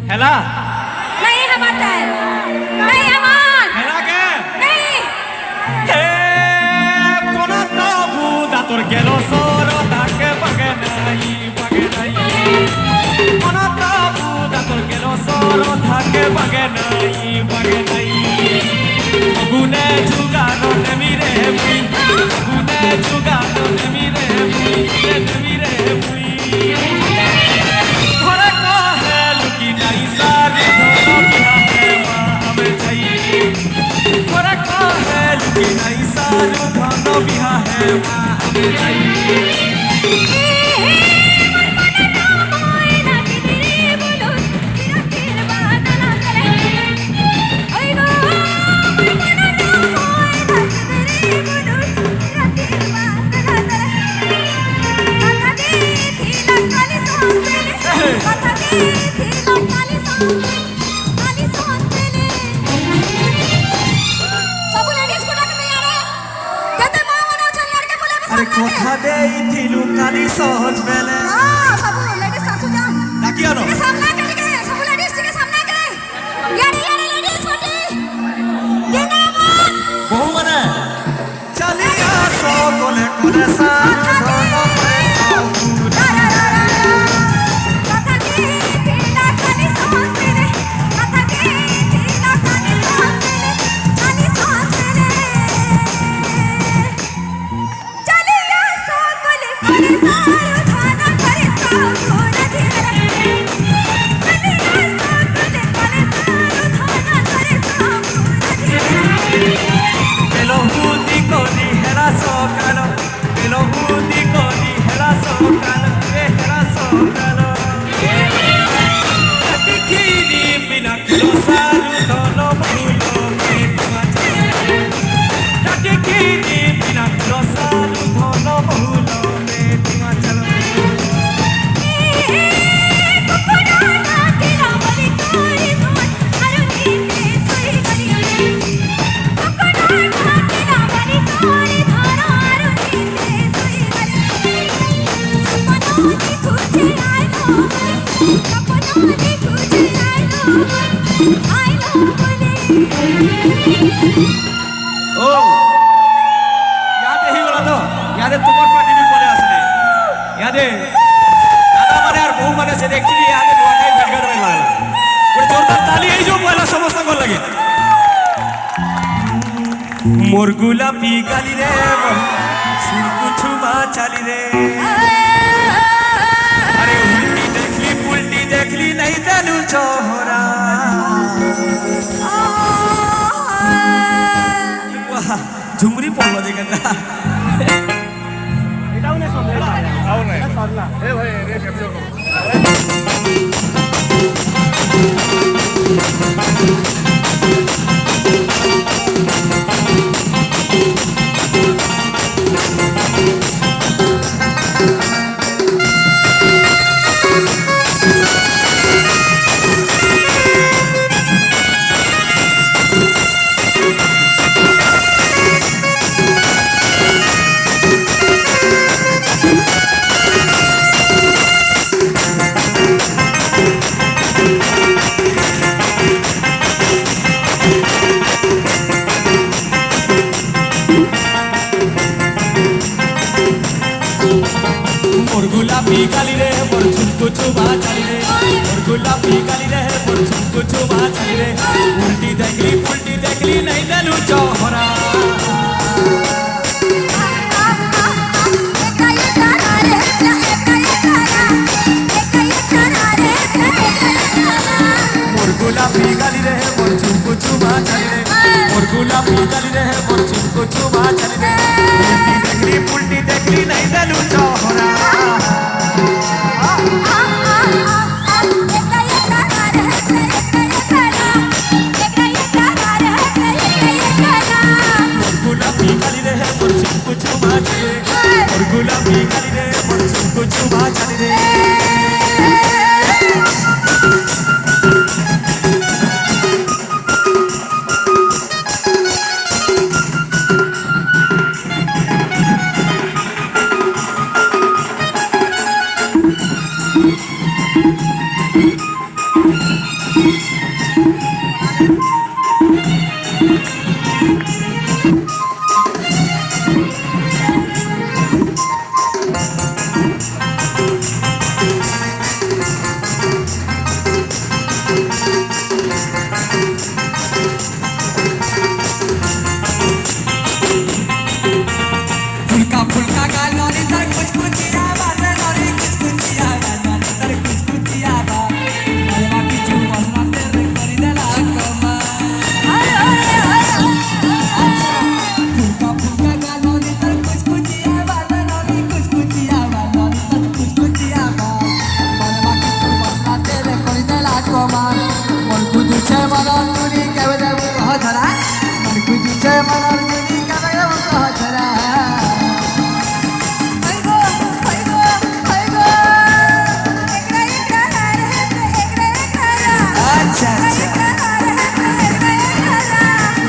हेला नहीं हम आता है नहीं अमन हेला के नहीं हे कोना ताबू दातुर गेलो सोरो ताके बगे नाही कोना ताबू दातुर गेलो सोरो ताके बगे नाही गुने जुगानो नेमिरे मुई गुने जुगानो नेमिरे मुई घरे कहे लुकी नहीं सारी धोनो बिहा है माँ हमें चाहिए घरे कहे लुकी नहीं सारी धोनो बिहा है माँ हमें चाहिए अरे कोठा दे इथिलु काली सहज बेले सब लेडीज सासू जा डाकी आनो के सामने के लिए सब लेडीज के सामने के यारे लेडीज छोटी जिंदाबाद बहु मने चलिया सो कोले कोले साथ दोनो ओ यादे ही बोला तो यादे तुम्हार पार्टी भी पड़े असले यादे दादा माने और बहु माने से एक्चुअली यादे दुआई भेटघर में लागला ଗୋଟେ जोरदार ताली এই जो पहला समस्त को लगे मोर गुलाबी गाली रे कुछ मा चाली रे अरे उल्टी देखली नहीं देलू चोहरा झुमरी पड़लो देखा এটাও নে শুনলে আও না এ ভাই রে ক্যাপচার করো मोर गुलाबी गाली रे मोर झुमको चुबा चाली रे मोर गुलाबी गाली रे मोर झुमको चुबा चाली रे उल्टी देखली नहीं देलू चोहरा मोर गुलाबी गाली रे मोर झुमको चुबा चाली रे मोर गुलाबी गाली रे मोर झुमको चुबा चाली रे उल्टी देखली नहीं देलू चोहरा गुलाबी गाली रे मोर झुमको चुबा चाली रे मोर गुलाबी गाली रे मोर झुमको चुबा चाली रे फुलका फुलका गालो नी तर कुछ कुचिया बाजे नरी कुछ कुचिया गालो नी तर कुछ कुचिया बा मरवा किचु मसना तेरे करी देला कमा फुलका फुलका गालो नी तर कुछ कुचिया बाजे नरी कुछ कुचिया गालो नी तर कुछ कुचिया बा मरवा किचु मसना तेरे करी देला कमा मन कुदु छे मनर तुनी केबे देबु कह धरा मन कुदु छे मनर तुनी केबे देबु कह धरा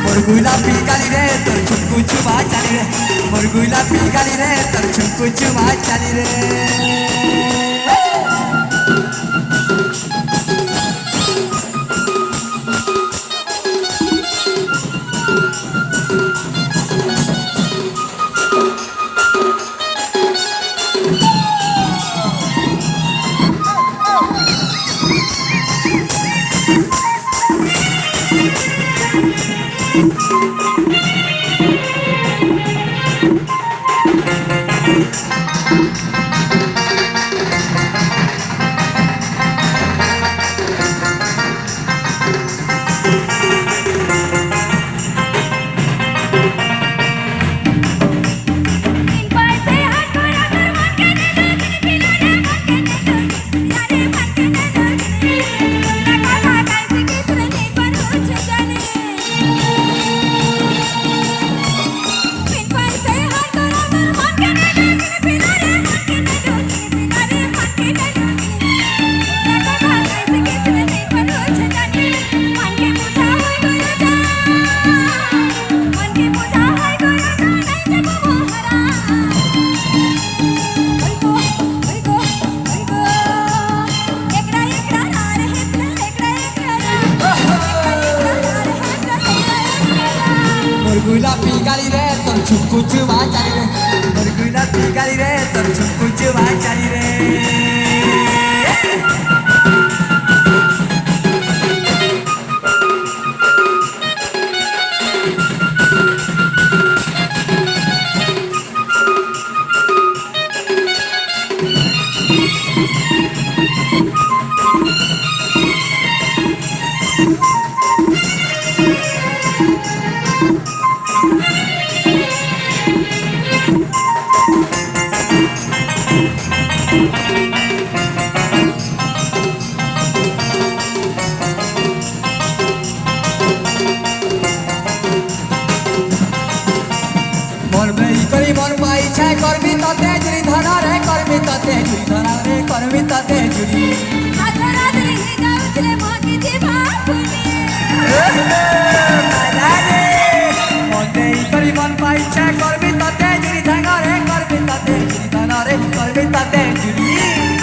मुरगुला पीगाली रे तोर छुटकू छुबा चाली रे मुरगुला पीगाली रे तोर छुटकू छुबा चाली रे मुरगुला पीगाली रे तोर छुटकू छुबा चाली रे मुरगुला पीगाली रे तोर छुटकू छुबा चाली रे मन पाई छे करबी तते जुरी धरा रे करबी तते जुरी धरा रे करबी तते जुरी आधरा दरे ही जाउतले मोके जीवा फुली माला रे मोते करी मन पाई छे करबी तते जुरी धरा रे करबी तते जुरी धरा रे करबी तते जुरी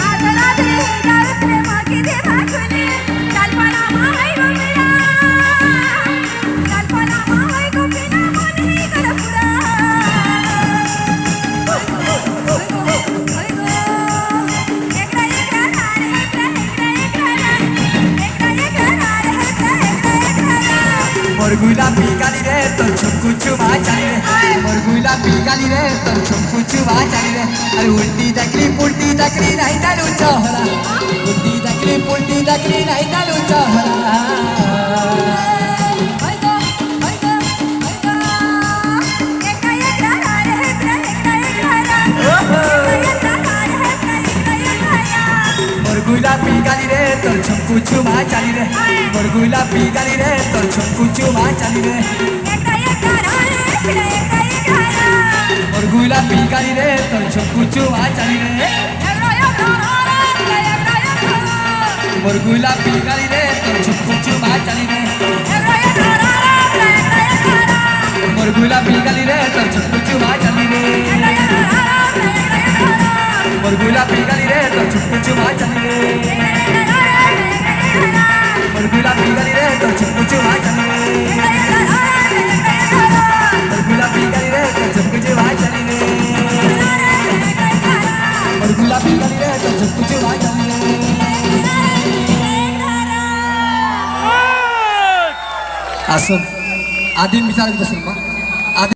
आधरा दरे ही जाउतले मोके जीवा फुली चल पड़ा माई गो मेरा चल पड़ा माई गो बिना मन ही कर पूरा मुरगुला पीगाली रे तोर छुटकू छुबा चाली रे मुरगुला पीगाली रे तोर छुटकू छुबा चाली रे अरे उल्टी दकली नहीं डालू चहरा उल्टी दकली नहीं डालू चहरा मुरगुला पीगाली रे तोर छुटकू छुबा चाली रे मुरगुला पीगाली रे तोर छुटकू छुबा चाली रे मुरगुला पीगाली रे तोर छुटकू छुबा चाली रे मुरगुला पीगाली रे तोर छुटकू छुबा चाली रे मुरगुला पीगाली रे तोर छुटकू छुबा चाली रे मुरगुला पीगाली रे तोर छुटकू छुबा चाली रे पर गुलाबी गली रे तो चुप चुपा चली रे पर गुलाबी गली रे तो चुप चुपा चली रे पर गुलाबी गली रे तो चुप चुपा चली रे असं आदिम विचार करत असेल मग